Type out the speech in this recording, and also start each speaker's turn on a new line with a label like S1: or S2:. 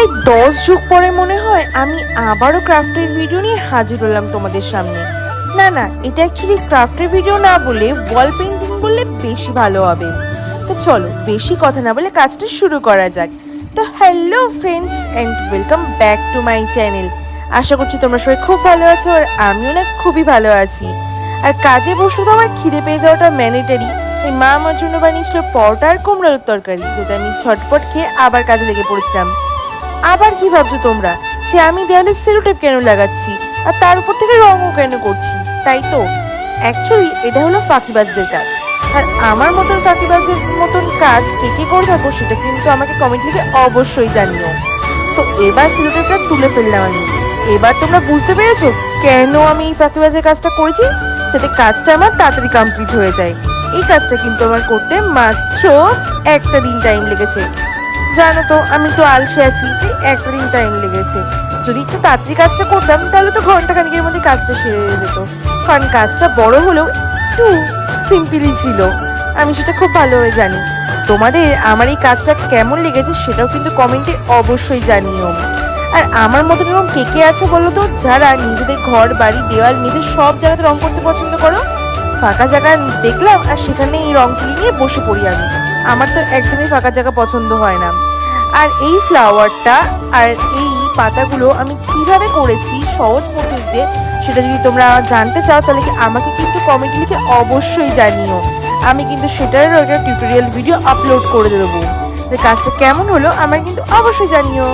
S1: প্রায় 10 যুগ পরে মনে হয় আমি আবারও ক্রাফটের ভিডিও নিয়ে হাজির হলাম তোমাদের সামনে। না, এটা অ্যাকচুয়ালি ক্রাফটের ভিডিও না বলে ওয়াল পেন্টিং বললে বেশি ভালো হবে। তো চলো বেশি কথা না বলে কাজটা শুরু করা যাক। তো hello friends and welcome back to my channel. আশা করছি তোমরা সবাই খুব ভালো আছো আর আমিও না খুবই ভালো আছি। আর কাজে বসলে তো আমার খিদে পেয়ে যাওয়াটা ম্যান্ডেটারি। এই মা আমার জন্য বানিয়েছিল পরোটা আর কুমড়োর তরকারি, যেটা আমি ছটপট খেয়ে আবার কাজে লেগে পড়েছিলাম। আবার কি ভাবছো তোমরা যে আমি দেওয়ালে সেলোটেপ কেন লাগাচ্ছি আর তার উপর থেকে রঙও কেন করছি? তাই তো, অ্যাকচুয়ালি এটা হলো ফাঁকিবাজদের কাজ। আর আমার মতন ফাঁকিবাজের মতন কাজ কে কে করে থাকো সেটা কিন্তু আমাকে কমেন্ট লিখে অবশ্যই জানিও। তো এবার সেলোটেপটা তুলে ফেললাম আমি। এবার তোমরা বুঝতে পেরেছো কেন আমি এই ফাঁকিবাজের কাজটা করেছি, যাতে কাজটা আমার তাড়াতাড়ি কমপ্লিট হয়ে যায়। এই কাজটা কিন্তু আমার করতে মাত্র একটা দিন টাইম লেগেছে। জানো তো আমি একটু আলসে আছি, একটা দিন টাইম লেগেছে। যদি একটু তাড়াতাড়ি কাজটা করতাম তাহলে তো ঘন্টা খানিকের মধ্যে কাজটা সেরে যেত, কারণ কাজটা বড় হলেও একটু সিম্পলই ছিল। আমি সেটা খুব ভালোভাবে জানি। তোমাদের আমার এই কাজটা কেমন লেগেছে সেটাও কিন্তু কমেন্টে অবশ্যই জানিও। আর আমার মতন এরকম কে কে আছে বলো তো, যারা নিজেদের ঘর বাড়ি দেওয়াল মেঝে সব জায়গাতে রং করতে পছন্দ করো? ফাঁকা জায়গা দেখলাম আর সেখানে এই রং তুলি নিয়ে বসে পড়ি আমি। আমার তো একদমই ফাঁকা জায়গা পছন্দ হয় না। আর এই ফ্লাওয়ারটা আর এই পাতাগুলো আমি কিভাবে করেছি সহজ পদ্ধতিতে, সেটা যদি তোমরা জানতে চাও তাহলে কি আমাকে কিন্তু কমেন্ট লিখে অবশ্যই জানিও। আমি কিন্তু সেটারও একটা টিউটোরিয়াল ভিডিও আপলোড করে দেবো। কাজটা কেমন হলো আমার কিন্তু অবশ্যই জানিও।